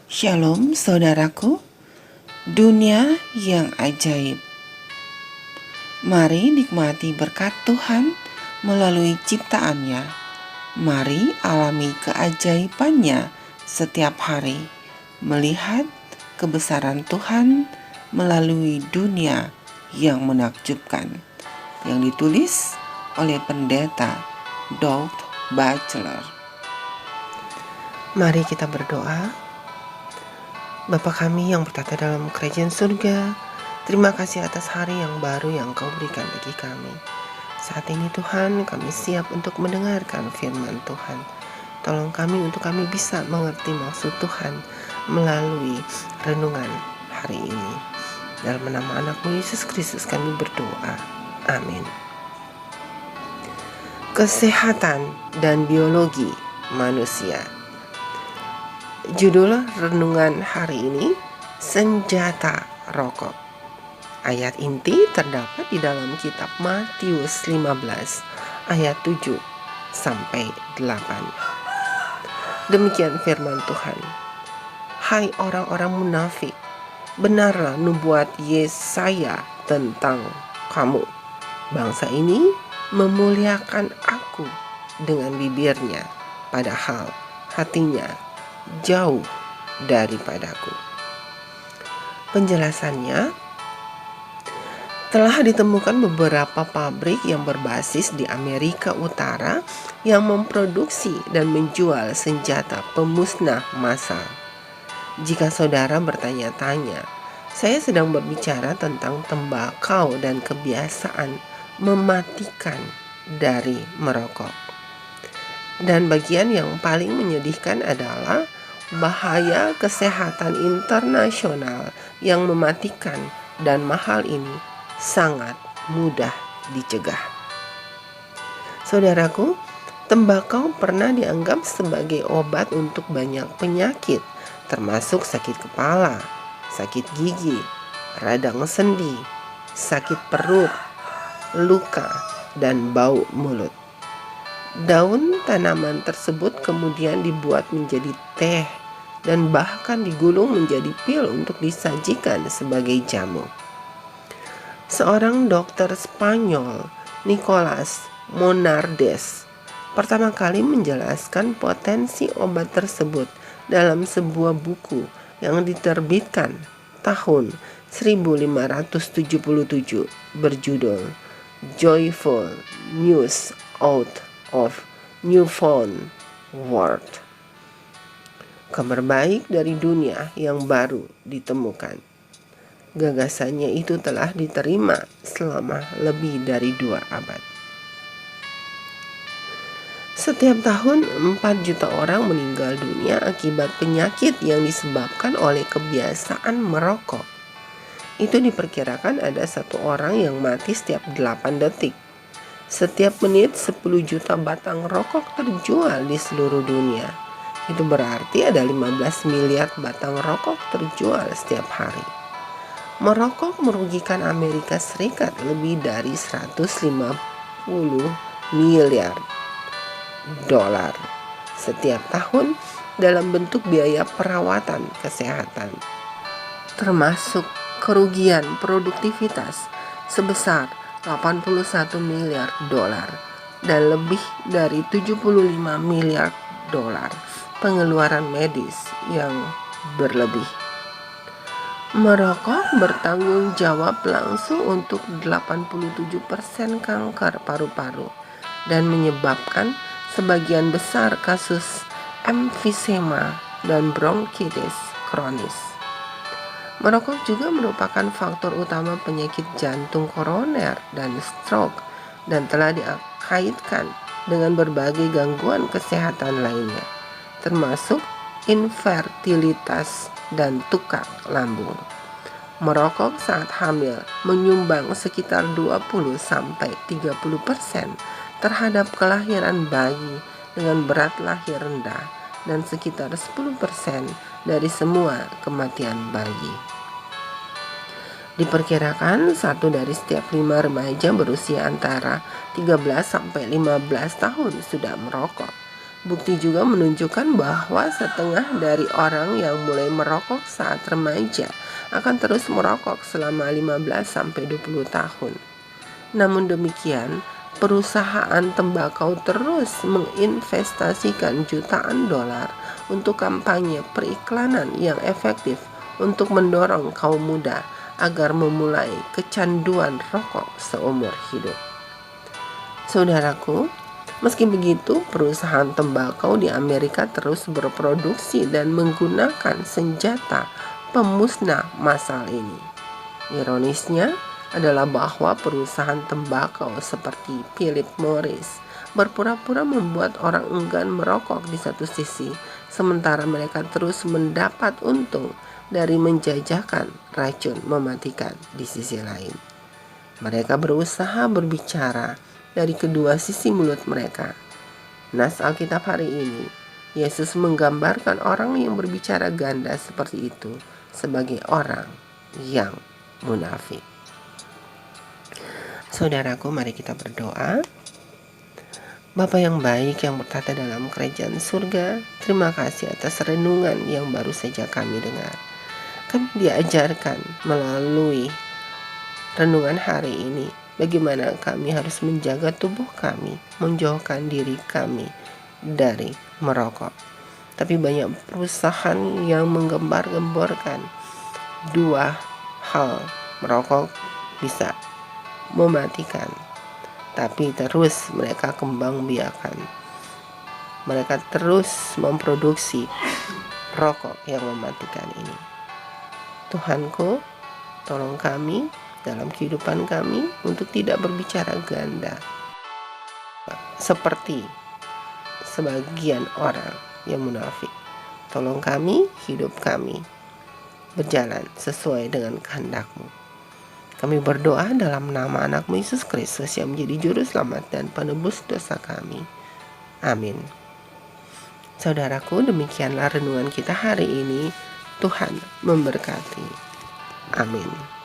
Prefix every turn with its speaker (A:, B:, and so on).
A: Shalom saudaraku, dunia yang ajaib. Mari nikmati berkat Tuhan melalui ciptaannya. Mari alami keajaibannya setiap hari, melihat kebesaran Tuhan melalui dunia yang menakjubkan. Yang ditulis oleh pendeta Doug Batchelor.
B: Mari kita berdoa. Bapa kami yang bertata dalam kerajaan surga, terima kasih atas hari yang baru yang Kau berikan bagi kami. Saat ini Tuhan, kami siap untuk mendengarkan firman Tuhan. Tolong kami untuk kami bisa mengerti maksud Tuhan melalui renungan hari ini. Dalam nama anak-Mu Yesus Kristus kami berdoa. Amin. Kesehatan dan biologi manusia. Judul renungan hari ini, senjata rokok. Ayat inti terdapat di dalam kitab Matius 15 ayat 7 sampai 8. Demikian firman Tuhan. Hai orang-orang munafik, benarlah nubuat Yesaya tentang kamu. Bangsa ini memuliakan aku dengan bibirnya, padahal hatinya jauh daripadaku. Penjelasannya, telah ditemukan beberapa pabrik yang berbasis di Amerika Utara yang memproduksi dan menjual senjata pemusnah massal. Jika saudara bertanya-tanya, saya sedang berbicara tentang tembakau dan kebiasaan mematikan dari merokok. Dan bagian yang paling menyedihkan adalah bahaya kesehatan internasional yang mematikan dan mahal ini sangat mudah dicegah. Saudaraku, tembakau pernah dianggap sebagai obat untuk banyak penyakit, termasuk sakit kepala, sakit gigi, radang sendi, sakit perut, luka, dan bau mulut. Daun tanaman tersebut kemudian dibuat menjadi teh dan bahkan digulung menjadi pil untuk disajikan sebagai jamu. Seorang dokter Spanyol, Nicolas Monardes, pertama kali menjelaskan potensi obat tersebut dalam sebuah buku yang diterbitkan tahun 1577 berjudul Joyful News Out of Newfound World. Kabar baik dari dunia yang baru ditemukan. Gagasannya itu telah diterima selama lebih dari 2 abad. Setiap tahun 4 juta orang meninggal dunia akibat penyakit yang disebabkan oleh kebiasaan merokok. Itu diperkirakan ada 1 orang yang mati setiap 8 detik. Setiap menit 10 juta batang rokok terjual di seluruh dunia. Itu berarti ada 15 miliar batang rokok terjual setiap hari. Merokok merugikan Amerika Serikat lebih dari 150 miliar dolar setiap tahun dalam bentuk biaya perawatan kesehatan, termasuk kerugian produktivitas sebesar 81 miliar dolar dan lebih dari 75 miliar dolar pengeluaran medis yang berlebih. Merokok bertanggung jawab langsung untuk 87% kanker paru-paru dan menyebabkan sebagian besar kasus emfisema dan bronkitis kronis. Merokok juga merupakan faktor utama penyakit jantung koroner dan stroke dan telah dikaitkan dengan berbagai gangguan kesehatan lainnya, termasuk infertilitas dan tukak lambung. Merokok saat hamil menyumbang sekitar 20-30% terhadap kelahiran bayi dengan berat lahir rendah dan sekitar 10% dari semua kematian bayi. Diperkirakan 1 dari setiap 5 remaja berusia antara 13 sampai 15 tahun sudah merokok Bukti juga menunjukkan bahwa setengah dari orang yang mulai merokok saat remaja akan terus merokok selama 15-20 tahun. Namun demikian, perusahaan tembakau terus menginvestasikan jutaan dolar untuk kampanye periklanan yang efektif untuk mendorong kaum muda agar memulai kecanduan rokok seumur hidup. Saudaraku, meski begitu, perusahaan tembakau di Amerika terus berproduksi dan menggunakan senjata pemusnah massal ini. Ironisnya adalah bahwa perusahaan tembakau seperti Philip Morris berpura-pura membuat orang enggan merokok di satu sisi, sementara mereka terus mendapat untung dari menjajakan racun mematikan di sisi lain. Mereka berusaha berbicara dari kedua sisi mulut mereka. Nas Alkitab hari ini, Yesus menggambarkan orang yang berbicara ganda seperti itu sebagai orang yang munafik. Saudaraku, mari kita berdoa. Bapa yang baik yang bertata dalam kerajaan surga, terima kasih atas renungan yang baru saja kami dengar. Kami diajarkan melalui renungan hari ini bagaimana kami harus menjaga tubuh kami, menjauhkan diri kami dari merokok. Tapi banyak perusahaan yang menggembar-gemborkan dua hal, merokok bisa mematikan, tapi terus mereka kembang biakan. Mereka terus memproduksi rokok yang mematikan ini. Tuhanku, tolong kami dalam kehidupan kami untuk tidak berbicara ganda seperti sebagian orang yang munafik. Tolong kami, hidup kami berjalan sesuai dengan kehendak-Mu. Kami berdoa dalam nama anak-Mu Yesus Kristus yang menjadi juru selamat dan penebus dosa kami. Amin. Saudaraku, demikianlah renungan kita hari ini. Tuhan memberkati. Amin.